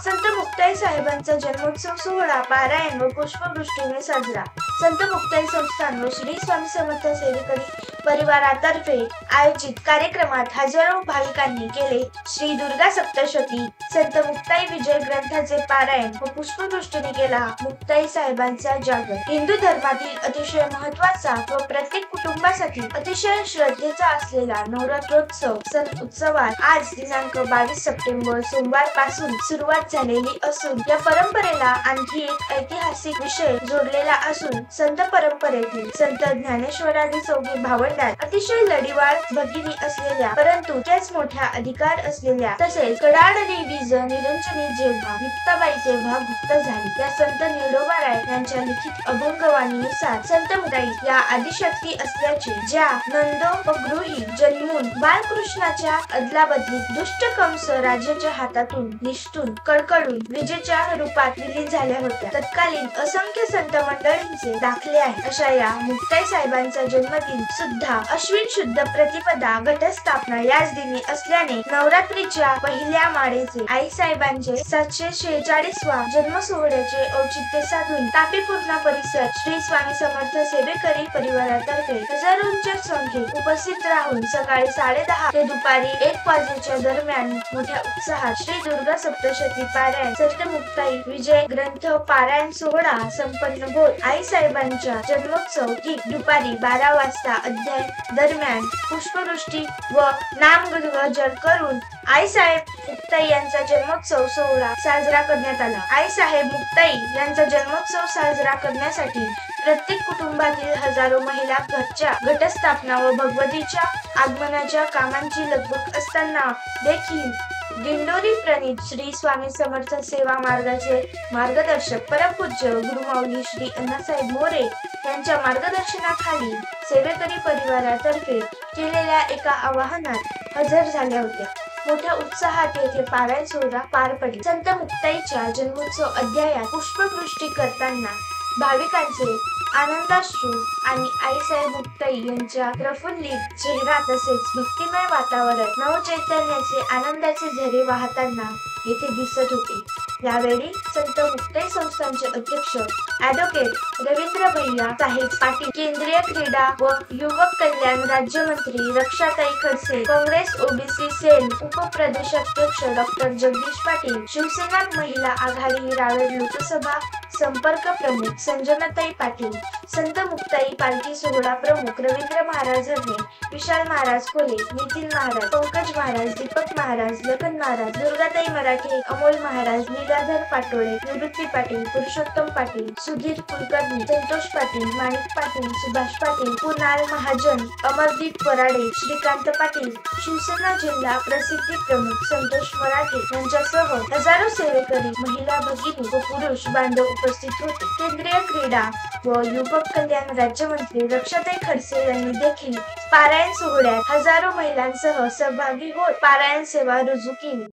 संत मुक्ताई साहेबांचा जन्मोत्सव सोहळा पारायण व पुष्पवृष्टीने साजरा। संत मुक्ताई संस्थान व श्री स्वामी समर्थ सेवेकरी परिवारातर्फे आयोजित कार्यक्रमात हजारो भाविकांनी केले श्री दुर्गा सप्तशती संत मुक्ताई विजय ग्रंथाचे पारायण व पुष्पवृष्टीने केला मुक्ताई साहेबांचा जागर। हिंदू धर्मातील अतिशय महत्त्वाचा व प्रत्येक कुटुंबासाठी अतिशय श्रद्धेचा असलेला नवरात्रोत्सव सण उत्सवात आज दिनांक 22 सप्टेंबर सोमवार पासून सुरुवात झालेली असून या परंपरेला आणखी एक ऐतिहासिक विषय जोडलेला असून संत परंपरेतील संत ज्ञानेश्वरादी चौघे भावंडात अतिशय लढीवाळ भगिनी असलेल्या परंतु त्याच मोठ्या अधिकार असलेल्या तसेच कडाडणी बीज निरंजनी जेव्हा मुक्ताबाई जेव्हा गुप्त झाली त्या संत निडोबाराय यांच्या लिखित अभंगवाणीनुसार संत मुक्ताई या आदिशक्ती असल्याचे ज्या नंद व गृही जन्मून बालकृष्णाच्या अदलाबदलीत दुष्ट कंस राजाच्या हातातून निष्ठून कडकडून विजेच्या रूपात विलीन झाल्या होत्या। तत्कालीन असंख्य संत मंडळींचे दाखले आहे। अशा या मुक्ताई साहेबांचा जन्मदिन सुद्धा अश्विन शुद्ध प्रतिपदा घटस्थापना याच दिनी असल्याने नवरात्रीच्या पहिल्या माळेचे आई साहेबांचे 746वा जन्म सोहळ्याचे औचित्य साधून तापीपूर्णा परिसर श्री स्वामी समर्थ सेवेकरी परिवारातर्फे हजारोंच्या संख्येत उपस्थित राहून सकाळी 10:30 ते दुपारी 1 वाजेच्या दरम्यान मोठ्या उत्साहात श्री दुर्गा सप्तशती पारायण संत मुक्ताई विजय ग्रंथ पारायण सोहळा संपन्न होत आई साहेबांच्या जन्मोत्सव ठीक दुपारी 12 वाजता अध्याय दरम्यान पुष्पवृष्टी व नामगजर करून आई साहेब मुक्ताई यांचा जन्मोत्सव सोहळा साजरा करण्यात आला। आई साहेब मुक्ताई यांचा जन्मोत्सव साजरा करण्यासाठी प्रत्येक कुटुंबातील हजारो महिला घरच्या घटस्थापना व भगवतीच्या आगमनाच्या कामांची लगबग असताना देखील दिंडोरी प्रणीत श्री स्वामी समर्थ सेवा मार्गाचे मार्गदर्शक परमपूज्य गुरुमाऊली श्री अण्णासाहेब मोरे यांच्या मार्गदर्शनाखाली सेवेकरी परिवारातर्फे केलेल्या एका आवाहनात हजर झाल्या होत्या। मोठ्या उत्साहात येथे पारायण सोहळा पार पडला। संत मुक्ताईच्या जन्मोत्सव अध्यायात पुष्पवृष्टी करताना भाविकांचे आनंदाश्रू आणि आईसाहेब मुक्ताई यांच्या प्रफुल्लित चेहरा तसेच भक्तिमय वातावरण नवचैतन्याचे आनंदाचे झरे वाहताना येथे दिसत होते। यावेळी संत मुक्ताई संस्थानचे अध्यक्ष ॲडव्होकेट रवींद्र भैया साहेब पाटील, केंद्रीय क्रीडा व युवक कल्याण राज्यमंत्री रक्षाताई खडसे, काँग्रेस ओबीसी सेल उपप्रदेशाध्यक्ष डॉक्टर जगदीश पाटील, शिवसेना महिला आघाडी रावेर लोकसभा संपर्क प्रमुख संजनाताई पाटील, संत मुक्ताई पालखी सोहळा प्रमुख रवींद्र महाराज हरणे, विशाल महाराज खोले, नितीन महाराज, पंकज महाराज, दीपक महाराज, लखन महाराज, दुर्गाताई मराठे, अमोल महाराज, नीलाधर पाटोळे, निवृत्ती पाटील, पुरुषोत्तम पाटील, सुधीर कुलकर्णी, संतोष पाटील, माणिक पाटील, सुभाष पाटील, कुणाल महाजन, अमरदीप वराडे, श्रीकांत पाटील, शिवसेना जिल्हा प्रसिद्धी प्रमुख संतोष मराठे यांच्यासह हजारो सेवेकरी महिला भगिनी व पुरुष बांधव उपस्थित होते। केंद्रीय क्रीडा व युवक कल्याण राज्यमंत्री रक्षाताई खडसे यांनी देखील पारायण सोहळ्यात हजारो महिलांसह सहभागी होत पारायण सेवा रुजू केली।